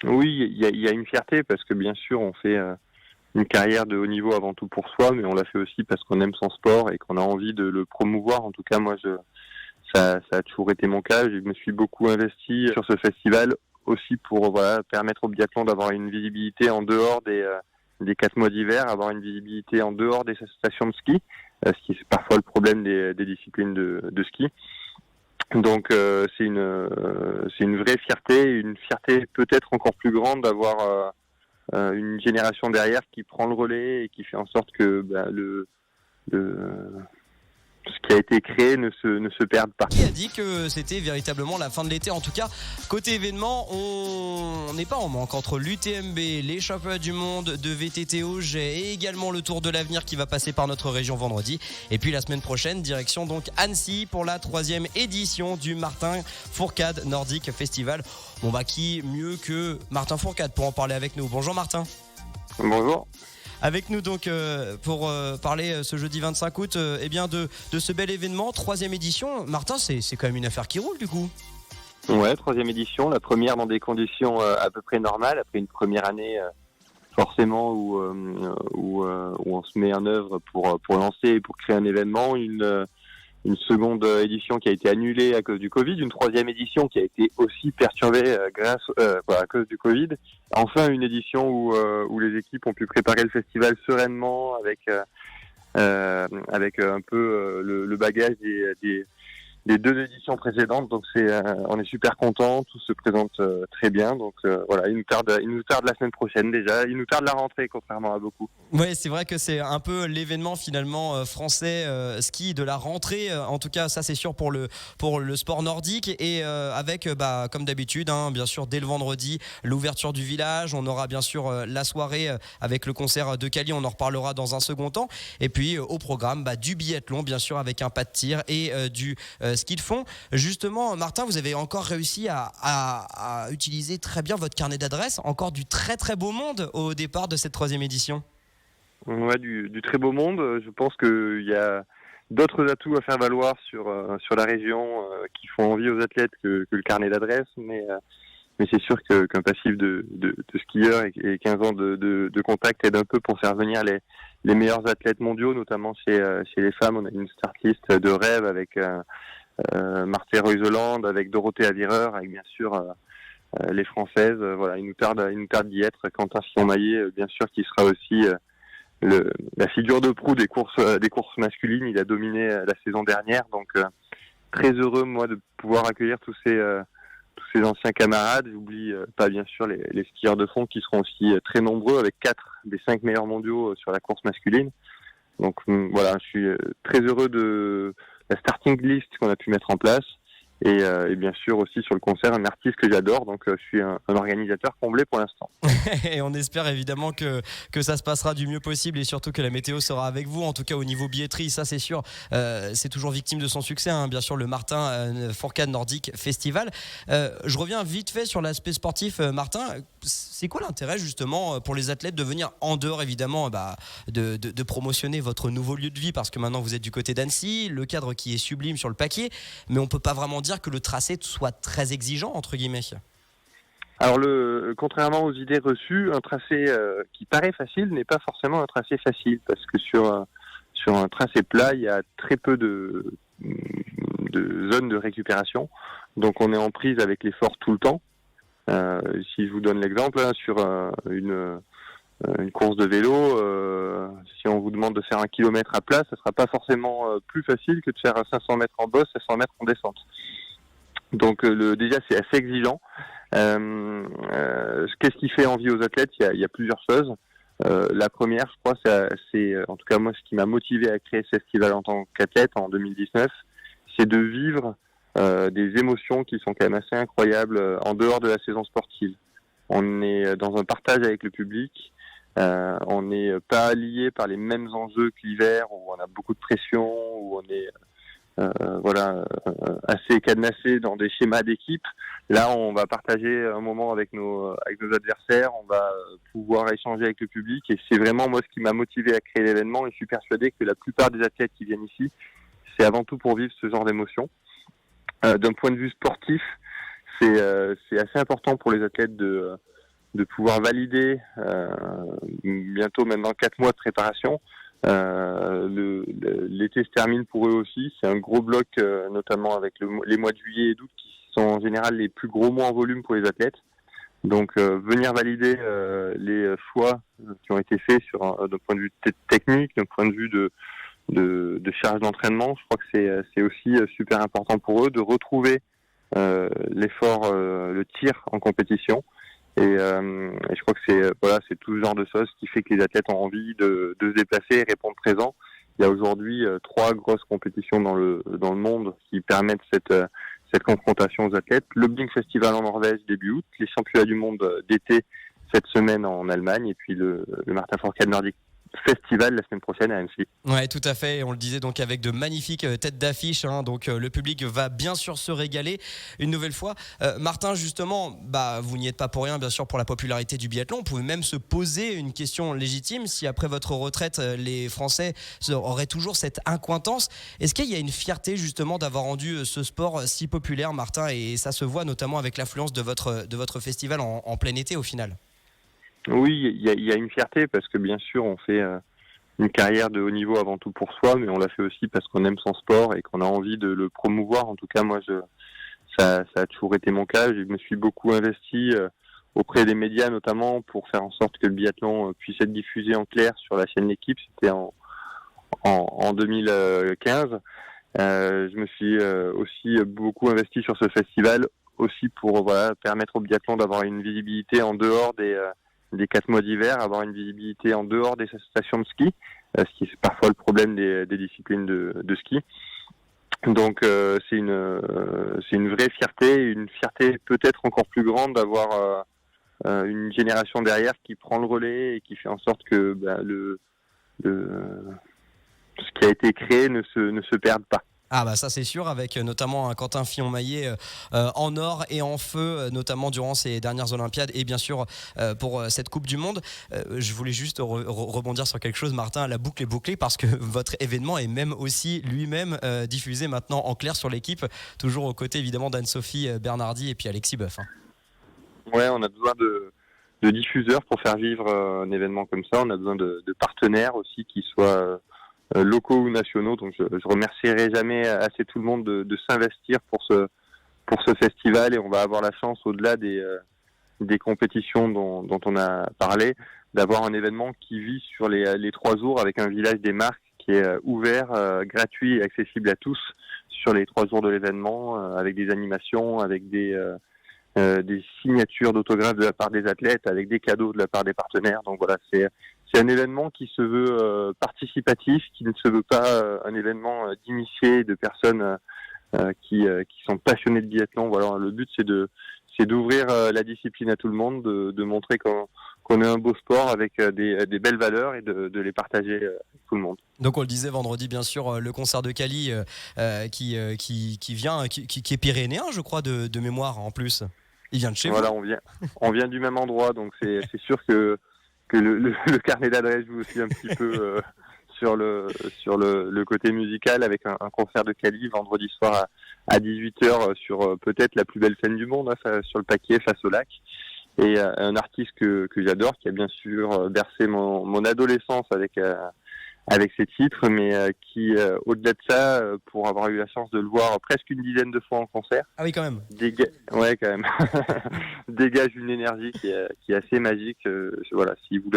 Oui, il y a une fierté parce que bien sûr on fait une carrière de haut niveau avant tout pour soi, mais on l'a fait aussi parce qu'on aime son sport et qu'on a envie de le promouvoir. En tout cas, moi, ça a toujours été mon cas. Je me suis beaucoup investi sur ce festival aussi pour permettre au biathlon d'avoir une visibilité en dehors des 4 mois d'hiver, avoir une visibilité en dehors des stations de ski, ce qui est parfois le problème des disciplines de ski. Donc c'est une vraie fierté, une fierté peut-être encore plus grande d'avoir une génération derrière qui prend le relais et qui fait en sorte que ce qui a été créé ne se perde pas. Qui a dit que c'était véritablement la fin de l'été? En tout cas, côté événement, on n'est pas en manque entre l'UTMB, les championnats du monde de VTT au Jet et également le Tour de l'Avenir qui va passer par notre région vendredi. Et puis la semaine prochaine, direction donc Annecy pour la 3e édition du Martin Fourcade Nordic Festival. Bon qui mieux que Martin Fourcade pour en parler avec nous. Bonjour Martin. Bonjour. Avec nous donc pour parler ce jeudi 25 août de ce bel événement, 3e édition. Martin, c'est quand même une affaire qui roule du coup. Ouais, 3e édition, la première dans des conditions à peu près normales, après une première année forcément où on se met en œuvre pour lancer et pour créer un événement, une seconde édition qui a été annulée à cause du Covid, une 3e édition qui a été aussi perturbée à cause du Covid. Enfin, une édition où les équipes ont pu préparer le festival sereinement avec un peu le bagage des 2 éditions précédentes. Donc on est super contents, tout se présente très bien. Donc il nous tarde la semaine prochaine déjà. Il nous tarde la rentrée contrairement à beaucoup. Ouais, c'est vrai que c'est un peu l'événement finalement français ski de la rentrée. En tout cas, ça c'est sûr pour le sport nordique et avec comme d'habitude, bien sûr dès le vendredi, l'ouverture du village. On aura bien sûr la soirée avec le concert de Cali. On en reparlera dans un second temps. Et puis au programme du biathlon, bien sûr avec un pas de tir et du ski de fond. Justement, Martin, vous avez encore réussi à utiliser très bien votre carnet d'adresses. Encore du très très beau monde au départ de cette 3e édition. Ouais, du très beau monde. Je pense qu'il y a d'autres atouts à faire valoir sur la région qui font envie aux athlètes que le carnet d'adresses, mais c'est sûr qu'un passif de skieur et 15 ans de contact aide un peu pour faire venir les meilleurs athlètes mondiaux, notamment chez les femmes. On a une start list de rêve avec Marthe Reuseland, avec Dorothée Avireur, avec bien sûr les Françaises. Il nous tarde d'y être. Quentin Fillon-Maillet, bien sûr, qui sera aussi la figure de proue des courses masculines. Il a dominé la saison dernière, donc très heureux moi de pouvoir accueillir tous ces anciens camarades. J'oublie pas bien sûr les skieurs de fond qui seront aussi très nombreux avec 4 des 5 meilleurs mondiaux sur la course masculine. Donc je suis très heureux de la starting list qu'on a pu mettre en place. Et bien sûr aussi sur le concert un artiste que j'adore, donc je suis un organisateur comblé pour l'instant. Et on espère évidemment que ça se passera du mieux possible et surtout que la météo sera avec vous, en tout cas au niveau billetterie, ça c'est sûr. C'est toujours victime de son succès, bien sûr, le Martin Fourcade Nordic Festival. Je reviens vite fait sur l'aspect sportif, Martin. C'est quoi l'intérêt justement pour les athlètes de venir en dehors évidemment de promotionner votre nouveau lieu de vie, parce que maintenant vous êtes du côté d'Annecy, le cadre qui est sublime sur le papier, mais on peut pas vraiment dire que le tracé soit très exigeant entre guillemets. Alors contrairement aux idées reçues, un tracé qui paraît facile n'est pas forcément un tracé facile, parce que sur un tracé plat, il y a très peu de zones de récupération, donc on est en prise avec l'effort tout le temps. Si je vous donne l'exemple, sur une course de vélo, si on vous demande de faire 1 kilomètre à plat, ça sera pas forcément plus facile que de faire 500 mètres en bosse, 500 mètres en descente. Donc déjà c'est assez exigeant. Qu'est-ce qui fait envie aux athlètes? Il y a plusieurs choses. La première, je crois, c'est en tout cas moi ce qui m'a motivé à créer ce festival en tant qu'athlète en 2019, c'est de vivre des émotions qui sont quand même assez incroyables en dehors de la saison sportive. On est dans un partage avec le public. On n'est pas lié par les mêmes enjeux que l'hiver, où on a beaucoup de pression, où on est assez cadenassé dans des schémas d'équipe. Là, on va partager un moment avec nos adversaires, on va pouvoir échanger avec le public, et c'est vraiment moi ce qui m'a motivé à créer l'événement, et je suis persuadé que la plupart des athlètes qui viennent ici, c'est avant tout pour vivre ce genre d'émotion. D'un point de vue sportif, c'est assez important pour les athlètes de pouvoir valider bientôt maintenant 4 mois de préparation. L'été se termine pour eux aussi. C'est un gros bloc, notamment avec les mois de juillet et d'août qui sont en général les plus gros mois en volume pour les athlètes. Donc venir valider les choix qui ont été faits d'un point de vue technique, d'un point de vue de charge d'entraînement, je crois que c'est aussi super important pour eux de retrouver l'effort, le tir en compétition. Et je crois que c'est tout ce genre de choses qui fait que les athlètes ont envie de se déplacer et répondre présent. Il y a aujourd'hui 3 grosses compétitions dans le monde qui permettent cette confrontation aux athlètes. Le Blink Festival en Norvège début août, les championnats du monde d'été cette semaine en Allemagne, et puis le Martin Fourcade Nordic Festival la semaine prochaine à Annecy. Ouais, tout à fait. On le disait donc avec de magnifiques têtes d'affiche. Donc le public va bien sûr se régaler une nouvelle fois. Martin, justement, vous n'y êtes pas pour rien, bien sûr, pour la popularité du biathlon. On pouvait même se poser une question légitime si après votre retraite, les Français auraient toujours cette incointance. Est-ce qu'il y a une fierté justement d'avoir rendu ce sport si populaire, Martin, et ça se voit notamment avec l'affluence de votre festival en plein été au final? Oui, il y a une fierté parce que bien sûr on fait une carrière de haut niveau avant tout pour soi, mais on l'a fait aussi parce qu'on aime son sport et qu'on a envie de le promouvoir. En tout cas, moi, ça a toujours été mon cas. Je me suis beaucoup investi auprès des médias notamment pour faire en sorte que le biathlon puisse être diffusé en clair sur la chaîne L'Équipe. C'était en 2015. Je me suis aussi beaucoup investi sur ce festival aussi pour permettre au biathlon d'avoir une visibilité en dehors des 4 mois d'hiver, avoir une visibilité en dehors des stations de ski, ce qui est parfois le problème des disciplines de ski. Donc c'est une vraie fierté, une fierté peut-être encore plus grande d'avoir une génération derrière qui prend le relais et qui fait en sorte que ce qui a été créé ne se perde pas. Ah ça c'est sûr, avec notamment un Quentin Fillon-Maillet en or et en feu, notamment durant ces dernières Olympiades et bien sûr pour cette Coupe du Monde. Je voulais juste rebondir sur quelque chose, Martin, la boucle est bouclée parce que votre événement est même aussi lui-même diffusé maintenant en clair sur L'Équipe, toujours aux côtés évidemment d'Anne-Sophie Bernardi et puis Alexis Boeuf. Ouais, on a besoin de diffuseurs pour faire vivre un événement comme ça, on a besoin de partenaires aussi qui soient locaux ou nationaux, donc je remercierai jamais assez tout le monde de s'investir pour ce festival, et on va avoir la chance, au-delà des compétitions dont on a parlé, d'avoir un événement qui vit sur les 3 jours avec un village des marques qui est ouvert, gratuit et accessible à tous sur les 3 jours de l'événement, avec des animations, avec des signatures d'autographes de la part des athlètes, avec des cadeaux de la part des partenaires. Donc voilà, c'est un événement qui se veut participatif, qui ne se veut pas un événement d'initiés, de personnes qui sont passionnés de biathlon. Voilà, le but c'est d'ouvrir la discipline à tout le monde, de montrer qu'on est un beau sport avec des belles valeurs et de les partager avec tout le monde. Donc on le disait vendredi, bien sûr, le concert de Cali qui est pyrénéen, je crois, de mémoire en plus. Il vient de chez vous. Voilà, on vient du même endroit, donc c'est sûr que le carnet d'adresse joue aussi un petit peu sur le côté musical, avec un concert de Cali vendredi soir à 18h sur peut-être la plus belle scène du monde, sur le Paquier face au lac. Et un artiste que j'adore, qui a bien sûr bercé mon adolescence avec ses titres, mais qui, au-delà de ça, pour avoir eu la chance de le voir presque une dizaine de fois en concert. Ah oui, quand même. Ouais, quand même. Dégage une énergie qui est assez magique. Voilà, si vous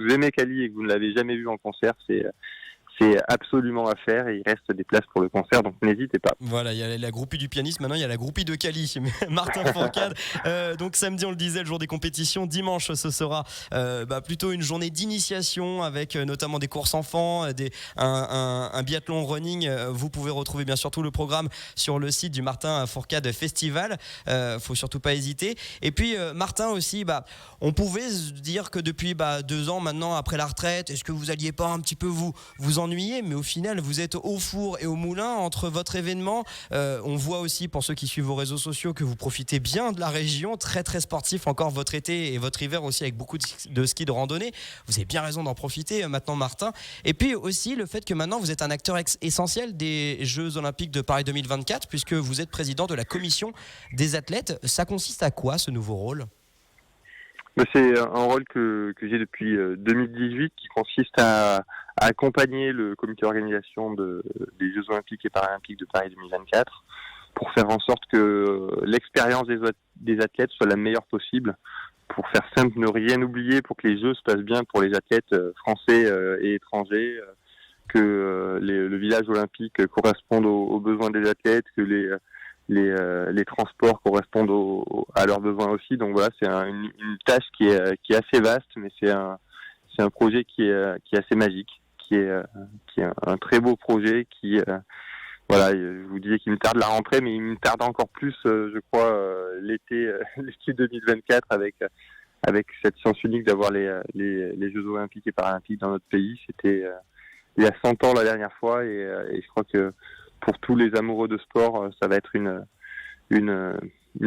aimez Cali et que vous ne l'avez jamais vu en concert, c'est absolument à faire, et il reste des places pour le concert, donc n'hésitez pas. Voilà, il y a la groupie du pianiste, maintenant il y a la groupie de Cali, Martin Fourcade. Donc samedi, on le disait, le jour des compétitions. Dimanche, ce sera plutôt une journée d'initiation avec notamment des courses enfants, un biathlon running. Vous pouvez retrouver bien sûr tout le programme sur le site du Martin Fourcade Festival. Faut surtout pas hésiter. Et puis Martin aussi, on pouvait se dire que depuis 2 ans maintenant après la retraite, est-ce que vous alliez pas un petit peu vous ennuyer, mais au final vous êtes au four et au moulin entre votre événement. On voit aussi, pour ceux qui suivent vos réseaux sociaux, que vous profitez bien de la région, très très sportif encore votre été et votre hiver aussi, avec beaucoup de ski de randonnée. Vous avez bien raison d'en profiter maintenant, Martin. Et puis aussi le fait que maintenant vous êtes un acteur essentiel des Jeux Olympiques de Paris 2024, puisque vous êtes président de la commission des athlètes. Ça consiste à quoi, ce nouveau rôle ? C'est un rôle que j'ai depuis 2018 qui consiste à accompagner le comité d'organisation des Jeux Olympiques et Paralympiques de Paris 2024 pour faire en sorte que l'expérience des athlètes soit la meilleure possible. Pour faire simple, ne rien oublier pour que les Jeux se passent bien pour les athlètes français et étrangers, que le village olympique corresponde aux besoins des athlètes, que les transports correspondent à leurs besoins aussi. Donc voilà, c'est une tâche qui est assez vaste, mais c'est un projet qui est assez magique, qui est un très beau projet qui voilà, je vous disais qu'il me tarde la rentrée, mais il me tarde encore plus, je crois, l'été 2024 avec cette chance unique d'avoir les Jeux Olympiques et Paralympiques dans notre pays. C'était il y a 100 ans la dernière fois, et je crois que pour tous les amoureux de sport, ça va être une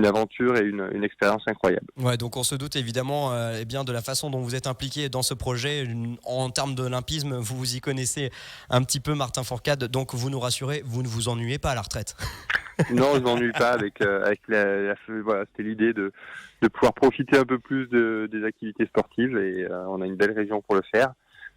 aventure et une expérience incroyable. Ouais, donc on se doute évidemment eh bien de la façon dont vous êtes impliqué dans ce projet. En termes d'olympisme, vous y connaissez un petit peu, Martin Fourcade, donc vous nous rassurez, vous ne vous ennuyez pas à la retraite. Non, je m'ennuie pas avec voilà, c'était l'idée de pouvoir profiter un peu plus des activités sportives, et on a une belle région pour le faire,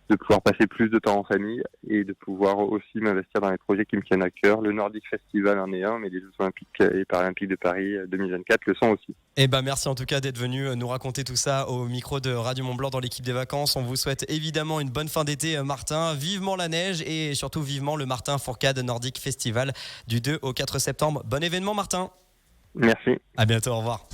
de pouvoir passer plus de temps en famille et de pouvoir aussi m'investir dans les projets qui me tiennent à cœur. Le Nordic Festival en est un, mais les Jeux Olympiques et Paralympiques de Paris 2024 le sont aussi. Eh ben merci en tout cas d'être venu nous raconter tout ça au micro de Radio Mont Blanc dans l'équipe des vacances. On vous souhaite évidemment une bonne fin d'été, Martin. Vivement la neige et surtout vivement le Martin Fourcade Nordic Festival du 2 au 4 septembre. Bon événement, Martin. Merci. À bientôt, au revoir.